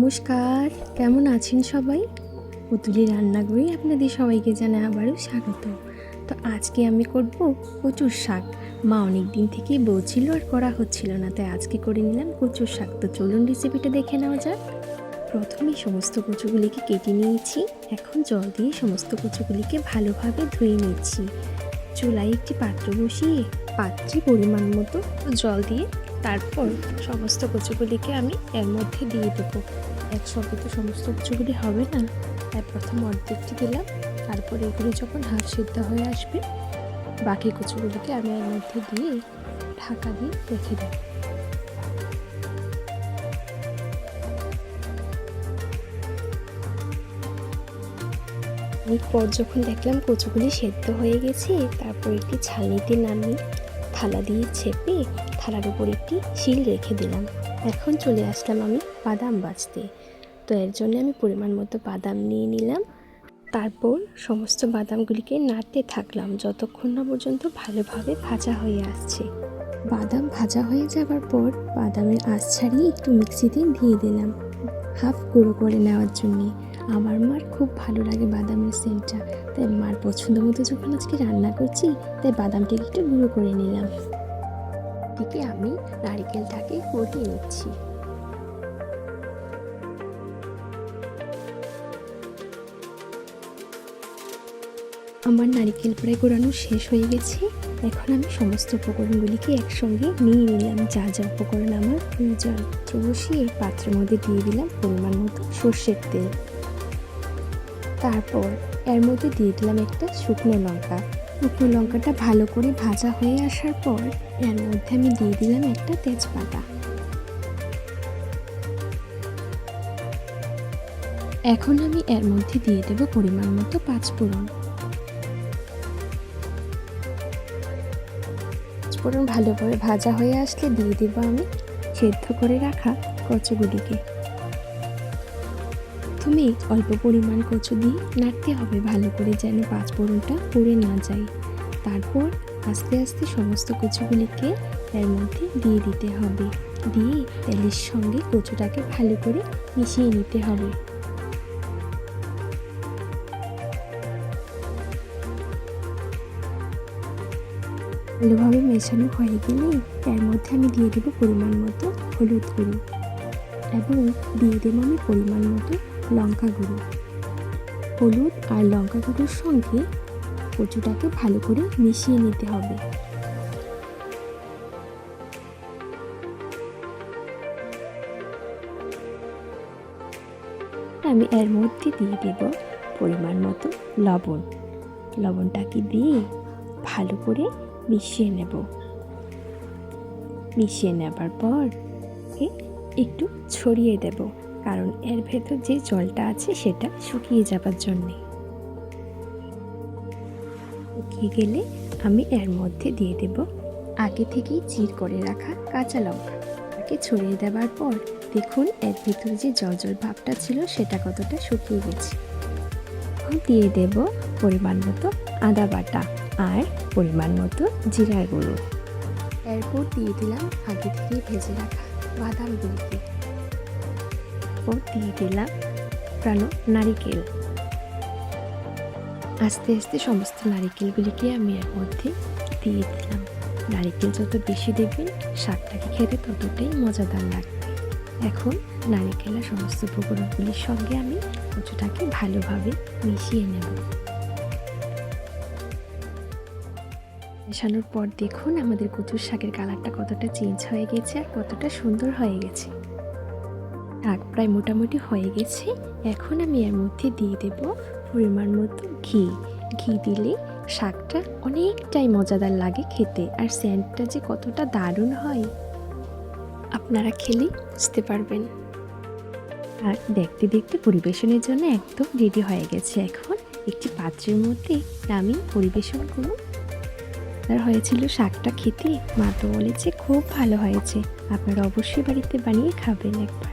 নমস্কার, কেমন আছেন সবাই? পুতুলি রান্নাঘরে আপনাদের সবাইকে জানাই আবারও স্বাগত। তো আজকে আমি করব কচুর শাক। মা অনেক দিন থেকেই বলছিল আর করা হচ্ছিল না, তাই আজকে করে নিলাম কচুর শাক। তো চলুন রেসিপিটা দেখে নেওয়া যাক। প্রথমে সমস্ত কচুগুলিকে কেটে নিয়েছি। এখন জল দিয়ে সমস্ত কচুগুলিকে ভালোভাবে ধুয়ে নিচ্ছি। চুলায় একটি পাত্র বসিয়ে পাত্রে পরিমাণ মতো জল দিয়ে তারপর সমস্ত কচুগুলিকে আমি এর মধ্যে দিয়ে দেবো। একসঙ্গে তো সমস্ত কচুগুলি হবে না, তাই প্রথম অর্ধেকটি দিলাম। তারপর এগুলি যখন হাফ সিদ্ধ হয়ে আসবে বাকি কচুগুলিকে আমি এর মধ্যে দিয়ে ঢাকা দিয়ে রেখে দেব। এরপর যখন দেখলাম কচুগুলি সেদ্ধ হয়ে গেছে, তারপর একটি ছালনিতে নামিয়ে থালা দিয়ে চেপে থালার উপর একটি শিল রেখে দিলাম। এখন চলে আসলাম আমি বাদাম ভাজতে। তো এর জন্য আমি পরিমাণ মতো বাদাম নিয়ে নিলাম। তারপর সমস্ত বাদামগুলিকে নাড়তে থাকলাম যতক্ষণ না পর্যন্ত ভালোভাবে ভাজা হয়ে আসছে। বাদাম ভাজা হয়ে যাবার পর বাদামের আঁশ ছাড়িয়ে একটু মিক্সিতে দিয়ে দিলাম হাফ গুঁড়ো করে নেওয়ার জন্যে। আমার মার খুব ভালো লাগে বাদামের সেন্টটা, তাই মার পছন্দ মতো যখন আজকে রান্না করছি তাই বাদামটাকে একটু গুঁড়ো করে নিলাম। এদিকে আমি নারকেলটাকে কুড়িয়ে নিচ্ছি। আমার নারকেল প্রায় কোরানো শেষ হয়ে গেছে। এখন আমি সমস্ত উপকরণগুলিকে একসঙ্গে নিয়ে নিলাম, যা যা উপকরণ আমার প্রয়োজন। বসিয়ে পাত্রের মধ্যে দিয়ে দিলাম পরিমাণ মতো সর্ষের তেল। তারপর এর মধ্যে দিয়ে দিলাম একটা শুকনো লঙ্কা। শুকনো লঙ্কাটা ভালো করে ভাজা হয়ে আসার পর এর মধ্যে আমি দিয়ে দিলাম একটা তেজপাতা। এখন আমি এর মধ্যে দিয়ে দেব পরিমাণ মতো পাঁচফোড়ন। পাঁচফোড়ন ভালোভাবে ভাজা হয়ে আসলে দিয়ে দেব আমি সেদ্ধ করে রাখা কচুগুলিকে। তুমি অল্প পরিমাণ কচু দিয়ে নাড়তে হবে ভালো করে, যেন পাঁচফোড়নটা পুড়ে না যায়। তারপর আস্তে আস্তে সমস্ত কচুগুলিকে এর মধ্যে দিয়ে দিতে হবে। দিয়ে তেলের সঙ্গে কচুটাকে ভালো করে মিশিয়ে নিতে হবে। ভালোভাবে মেশানো হয়ে গেলেই এর মধ্যে আমি দিয়ে দেবো পরিমাণ মতো হলুদ গুঁড়ো এবং দিয়ে দেবো আমি পরিমাণ মতো লঙ্কা গুঁড়ো। হলুদ আর লঙ্কা গুঁড়োর সঙ্গে কচুটাকে ভালো করে মিশিয়ে নিতে হবে। আমি এর মধ্যে দিয়ে দেব পরিমাণ মতো লবণ। লবণটাকে দিয়ে ভালো করে মিশিয়ে নেব। মিশিয়ে নেবার পর একটু ছড়িয়ে দেব, কারণ এর ভেতর যে জলটা আছে সেটা শুকিয়ে যাবার জন্যে। শুকিয়ে গেলে আমি এর মধ্যে দিয়ে দেব আগে থেকেই চির করে রাখা কাঁচা লঙ্কা। তাকে ছড়িয়ে দেওয়ার পর দেখুন এর ভিতরে যে জল জল ভাবটা ছিল সেটা কতটা শুকিয়ে গেছে। দিয়ে দেব পরিমাণ মতো আদা বাটা আর পরিমাণ মতো জিরার গুঁড়ো। এরপর দিয়ে দিলাম আগে থেকে ভেজে রাখা বাদামগুলিকে। ও দিয়ে দিলাম প্রাণ নারিকেল। আস্তে আস্তে সমস্ত নারিকেলগুলিকে আমি এর মধ্যে দিয়ে দিলাম। নারিকেল যত বেশি দেবেন শাকটাকে খেতে ততটাই মজাদার লাগবে। এখন নারিকেল আর সমস্ত উপকরণগুলির সঙ্গে আমি কচুটাকে ভালোভাবে মিশিয়ে নেব। মেশানোর পর দেখুন আমাদের কচুর শাকের কালারটা কতটা চেঞ্জ হয়ে গেছে আর কতটা সুন্দর হয়ে গেছে। শাক প্রায় মোটামুটি হয়ে গেছে। এখন আমি এর মধ্যে দিয়ে দেব পরিমাণ মতো ঘি। ঘি দিলে শাকটা অনেকটাই মজাদার লাগে খেতে, আর সেন্টটা যে কতটা দারুণ হয় আপনারা খেলেই বুঝতে পারবেন। আর দেখতে দেখতে পরিবেশনের জন্য একদম রেডি হয়ে গেছে। এখন একটি পাত্রের মধ্যে নামিয়ে পরিবেশন করুন। আর হয়েছিল শাকটা খেতে মা তো বলেছে খুব ভালো হয়েছে। আপনারা অবশ্যই বাড়িতে বানিয়ে খাবেন একবার।